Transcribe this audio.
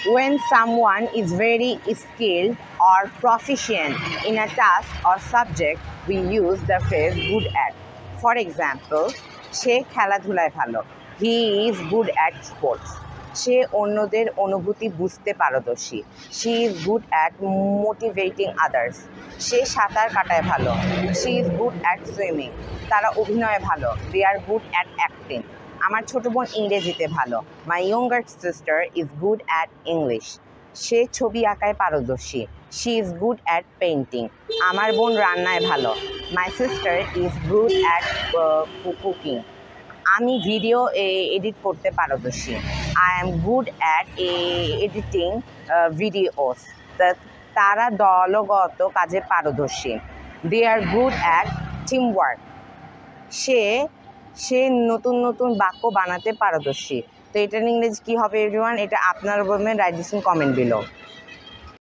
When someone is very skilled or proficient in a task or subject, we use the phrase good at. For example, সে খেলাধুলায় ভালো. He is good at sports. সে অন্যদের অনুভূতি বুঝতে পারদর্শী. She is good at motivating others. সে সাঁতার কাটায় ভালো. She is good at swimming. তারা অভিনয়ে ভালো. They are good at acting. আমার ছোট বোন ইংরেজিতে ভালো. My younger sister is good at English. সে ছবি আঁকায় পারদর্শী. She is good at painting. আমার বোন রান্নায় ভালো. My sister is good at cooking. আমি ভিডিও এডিট করতে পারদর্শী. I am good at editing videos. তারা দলগত কাজে পারদর্শী. They are good at teamwork. সে নতুন নতুন বাক্য বানাতে পারদর্শী. তো এটার ইংরেজি কী হবে এভরিওয়ান? এটা আপনারা বলবেন, right this in comment below.